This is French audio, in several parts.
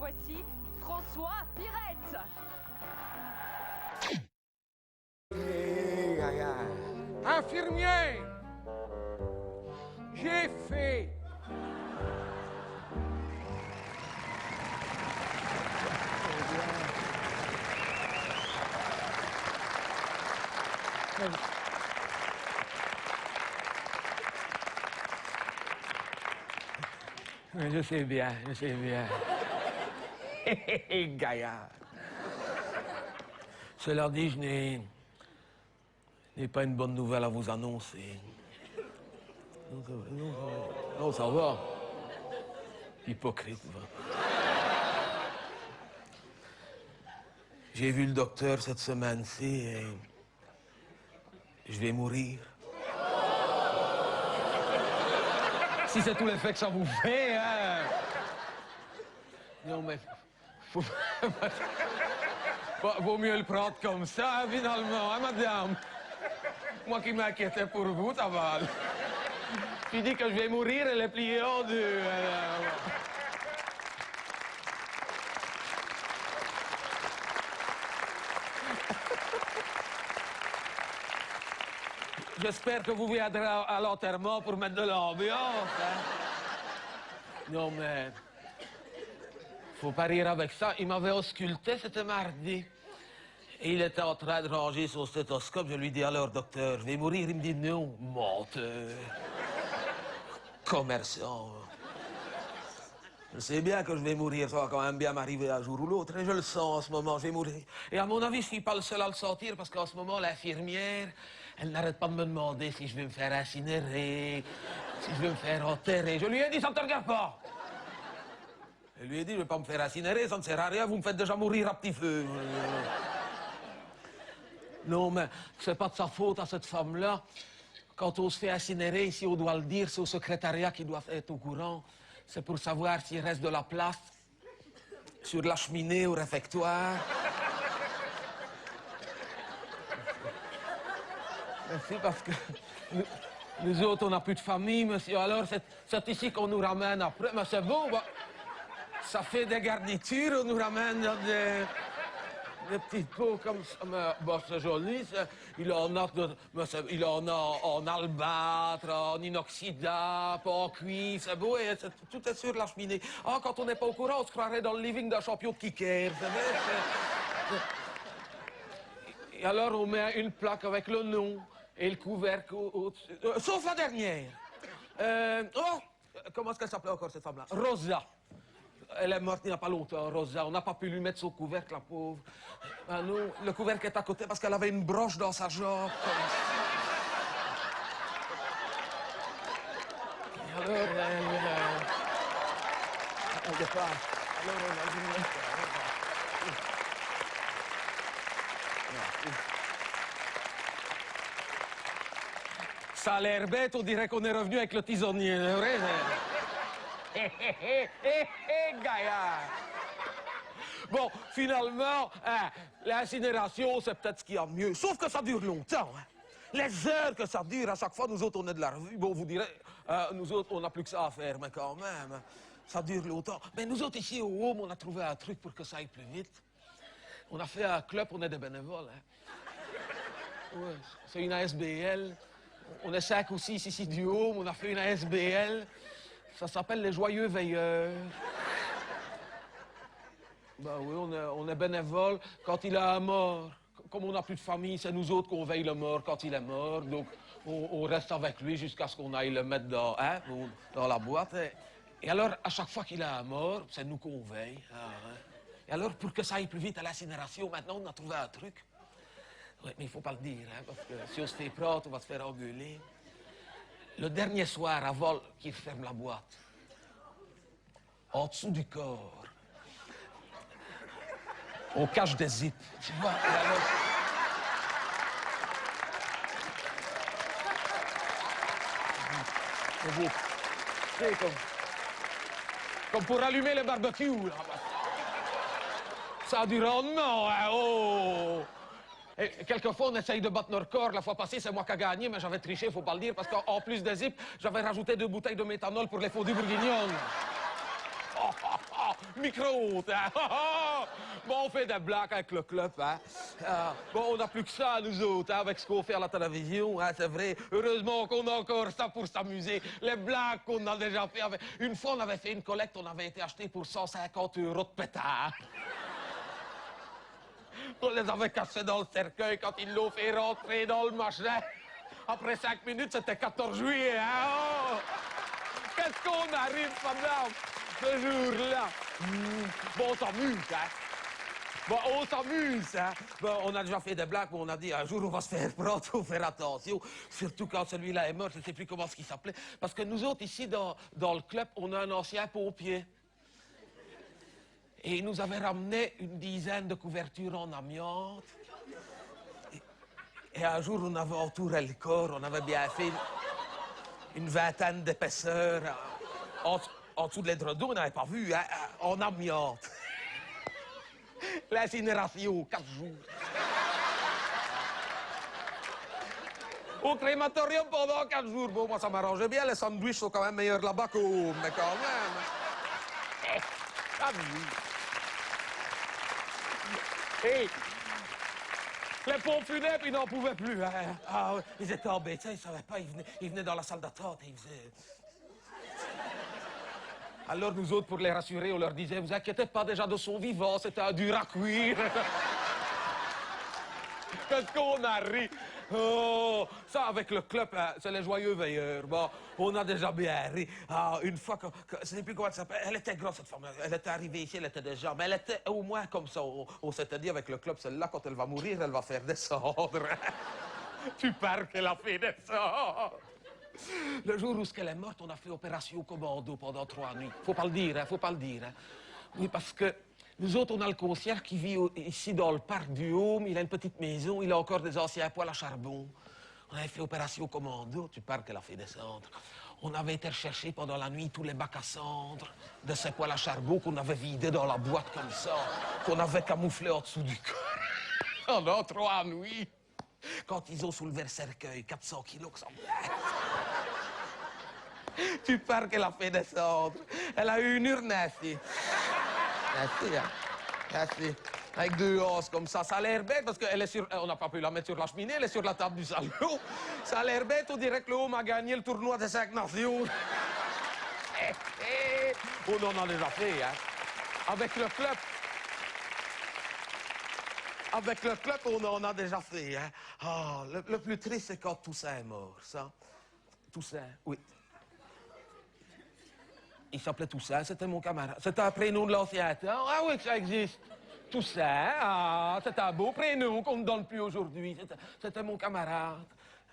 voici François Pirette. Infirmier, j'ai fait. Je sais bien, je sais bien. Gaillard. Cela dit, je n'ai pas une bonne nouvelle à vous annoncer. Non, ça va. Hypocrite, va. J'ai vu le docteur cette semaine-ci et je vais mourir. Si c'est tout l'effet que ça vous fait, hein. Non, mais... Vaut mieux le prendre comme ça, finalement, hein, madame? Moi qui m'inquiétais pour vous, ça va. Tu dis que je vais mourir, elle est pliée en deux. J'espère que vous viendrez à l'enterrement pour mettre de l'ambiance. Hein? Non, mais... faut pas rire avec ça. Il m'avait ausculté, c'était mardi. Et il était en train de ranger son stéthoscope. Je lui dis alors, docteur, je vais mourir. Il me dit non, menteur. Commerçant. Je sais bien que je vais mourir. Ça va quand même bien m'arriver un jour ou l'autre. Et je le sens en ce moment, je vais mourir. Et à mon avis, je suis pas le seul à le sentir parce qu'en ce moment, l'infirmière, elle n'arrête pas de me demander si je vais me faire incinérer, si je vais me faire enterrer. Je lui ai dit, ça ne te regarde pas. Je lui ai dit, je ne vais pas me faire incinérer, ça ne sert à rien, vous me faites déjà mourir à petit feu. Non, mais c'est pas de sa faute à cette femme-là. Quand on se fait incinérer, ici, on doit le dire, c'est au secrétariat qui doit être au courant. C'est pour savoir s'il reste de la place sur la cheminée au réfectoire. C'est parce que nous autres, on n'a plus de famille, monsieur. Alors, c'est ici qu'on nous ramène après. Mais c'est bon, bah, ça fait des garnitures, on nous ramène dans des petits pots comme ça. Mais bah, c'est joli. Il en a en albâtre, en inoxydable, en cuivre. C'est beau et tout est sur la cheminée. Ah, quand on n'est pas au courant, on se croirait dans le living d'un champion de kicker. C'est vrai, et alors, on met une plaque avec le nom et le couvercle au-dessus. Sauf la dernière. Comment est-ce qu'elle s'appelait encore, cette femme-là? Rosa. Elle est morte il n'y a pas longtemps, Rosa. On n'a pas pu lui mettre son couvercle, la pauvre. Ah non, le couvercle est à côté parce qu'elle avait une broche dans sa jambe. Et alors, elle départ. Alors, on a dit... Ça a l'air bête, on dirait qu'on est revenu avec le tisonnier, c'est vrai? Gaillard! Bon, finalement, hein, l'incinération, c'est peut-être ce qu'il y a de mieux. Sauf que ça dure longtemps. Hein. Les heures que ça dure, à chaque fois, nous autres, on est de la revue. Bon, vous direz, nous autres, on n'a plus que ça à faire, mais quand même, ça dure longtemps. Mais nous autres, ici, au Home, on a trouvé un truc pour que ça aille plus vite. On a fait un club, on est des bénévoles. Hein. Ouais, c'est une ASBL. On est 5 ou 6 ici du Home, on a fait une ASBL. Ça s'appelle les Joyeux Veilleurs. Ben oui, on est bénévoles quand il a un mort. Comme on n'a plus de famille, c'est nous autres qu'on veille le mort quand il est mort. Donc, on reste avec lui jusqu'à ce qu'on aille le mettre dans la boîte. Et alors, à chaque fois qu'il a un mort, c'est nous qu'on veille. Et alors, pour que ça aille plus vite à l'incinération, maintenant, on a trouvé un truc. Oui, mais il ne faut pas le dire, hein, parce que si on se fait prendre, on va se faire engueuler. Le dernier soir, avant qu'il ferme la boîte, en dessous du corps, on cache des zips. Tu vois, alors... C'est comme pour allumer le barbecue, là. Ça a du rendement, hein, oh! Et quelquefois, on essaye de battre notre corps. La fois passée, c'est moi qui ai gagné, mais j'avais triché, faut pas le dire, parce qu'en plus des zips, j'avais rajouté 2 bouteilles de méthanol pour les fondus bourguignons. micro-honte, hein. Bon, on fait des blagues avec le club, hein. Bon, on n'a plus que ça, nous autres, hein, avec ce qu'on fait à la télévision, hein, c'est vrai. Heureusement qu'on a encore ça pour s'amuser. Les blagues qu'on a déjà fait. Une fois, on avait fait une collecte, on avait été acheté pour 150 € de pétard. On les avait cachés dans le cercueil quand ils l'ont fait rentrer dans le machin. Après 5 minutes, c'était 14 juillet, hein. Oh! Qu'est-ce qu'on arrive, madame, ce jour-là? Bon, on s'amuse, hein. Bon, on s'amuse, hein. Bon, on a déjà fait des blagues, mais on a dit un jour, on va se faire prendre, faut faire attention. Surtout quand celui-là est mort, je ne sais plus comment il s'appelait. Parce que nous autres, ici, dans le club, on a un ancien pompier. Et il nous avait ramené une dizaine de couvertures en amiante. Et un jour, on avait entouré le corps, on avait bien fait une vingtaine d'épaisseurs. En dessous de l'édredon, on n'avait pas vu, hein, en amiante. L'incinération, 4 jours. Au crématorium pendant 4 jours. Bon, moi, ça m'arrangeait bien. Les sandwichs sont quand même meilleurs là-bas qu'au... Mais quand même... Ah oui. Hey, les pompes funèbres, ils n'en pouvaient plus. Hein. Ah, ouais. Ils étaient embêtés, ils ne savaient pas. Ils venaient dans la salle d'attente et ils faisaient... Alors nous autres, pour les rassurer, on leur disait, vous inquiétez pas, déjà de son vivant, c'était un dur à cuire. Qu'est-ce qu'on a ri? Oh, ça, avec le club, hein, c'est les joyeux veilleurs. Bon, on a déjà bien ri. Ah, une fois que je ne sais plus comment elle s'appelle, elle était grosse, cette femme. Elle était arrivée ici, elle était déjà... Mais elle était au moins comme ça. On s'était dit avec le club, celle-là, quand elle va mourir, elle va faire descendre. Tu parles qu'elle a fait descendre. Le jour où elle est morte, on a fait opération commando pendant 3 nuits. Faut pas le dire, hein, faut pas le dire. Hein. Oui, parce que nous autres, on a le concierge qui vit ici dans le parc du Haume. Il a une petite maison, il a encore des anciens poêles à charbon. On avait fait opération commando, tu parles qu'elle a fait descendre. On avait été rechercher pendant la nuit tous les bacs à cendres de ces poêles à charbon qu'on avait vidés dans la boîte comme ça, qu'on avait camouflé en dessous du corps. Pendant 3 nuits. Quand ils ont soulevé le cercueil, 400 kilos que ça me... Tu parles qu'elle a fait descendre. Elle a eu une urne ainsi. Ainsi, hein. Ainsi. Avec 2 os comme ça. Ça a l'air bête parce qu'elle est sur... On n'a pas pu la mettre sur la cheminée, elle est sur la table du salon. Ça a l'air bête, on dirait que le Haume a gagné le tournoi des 5 nations. On en a déjà fait, hein. Avec le club. Avec le club, on en a déjà fait, hein. Oh, le plus triste, c'est quand Toussaint est mort, ça. Toussaint, oui. Il s'appelait Toussaint, c'était mon camarade. C'était un prénom de l'ancien temps. Ah oui, que ça existe. Toussaint, ah, c'est un beau prénom qu'on ne donne plus aujourd'hui. C'était mon camarade.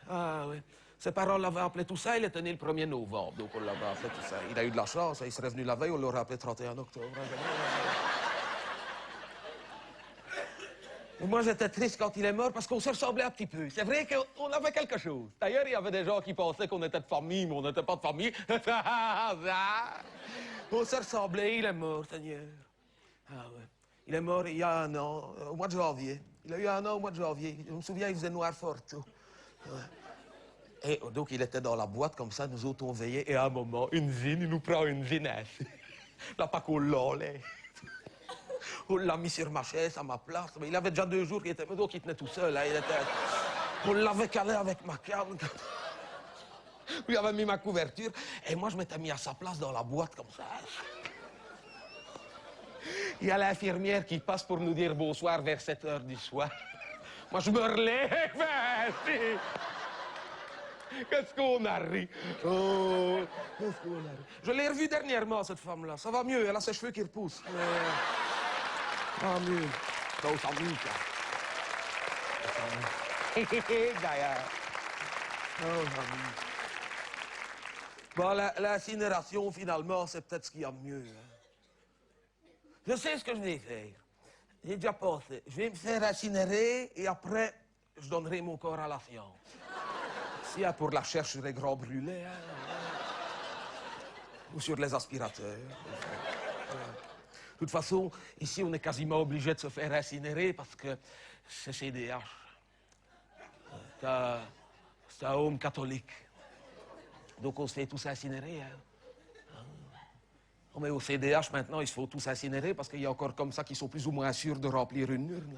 Ah oui. Ses parents l'avaient appelé Toussaint, il était né le 1er novembre, donc on l'avait appelé Toussaint. Il a eu de la chance, il serait venu la veille, on l'aurait appelé 31 octobre. Et moi, j'étais triste quand il est mort parce qu'on se ressemblait un petit peu. C'est vrai qu'on avait quelque chose. D'ailleurs, il y avait des gens qui pensaient qu'on était de famille, mais on n'était pas de famille. On se ressemblait, il est mort, Seigneur. Ah ouais. Il est mort il y a 1 an, au mois de janvier. Il a eu 1 an au mois de janvier. Je me souviens, il faisait noir fort, tout. Ouais. Et donc, il était dans la boîte, comme ça, nous autres, on veillait. Et à un moment, une zine, il nous prend une zine ainsi. Là, pas qu'on l'enlève. On l'a mis sur ma chaise, à ma place. Mais il avait déjà 2 jours qu'il était... Donc, il tenait tout seul. Hein. On l'avait calé avec ma canne. Il avait mis ma couverture. Et moi, je m'étais mis à sa place dans la boîte, comme ça. Il y a l'infirmière qui passe pour nous dire bonsoir vers 7 h du soir. Moi, je me relève. Qu'est-ce qu'on a ri? Oh, qu'est-ce qu'on a ri? Je l'ai revue dernièrement, cette femme-là. Ça va mieux, elle a ses cheveux qui repoussent. Ah, mieux. Ça, on s'amuse, là. D'ailleurs. Oh, j'amuse. Bon, l'incinération, finalement, c'est peut-être ce qu'il y a de mieux. Hein. Je sais ce que je vais faire. J'ai déjà pensé. Je vais me faire incinérer et après, je donnerai mon corps à la science. S'il y a pour la recherche sur les grands brûlés, hein, ou sur les aspirateurs. De toute façon, ici, on est quasiment obligé de se faire incinérer parce que c'est CDH. C'est un home catholique. Donc, on se fait tous incinérer. Hein. Oh, mais au CDH, maintenant, il faut tous incinérer parce qu'il y a encore comme ça qui sont plus ou moins sûrs de remplir une urne.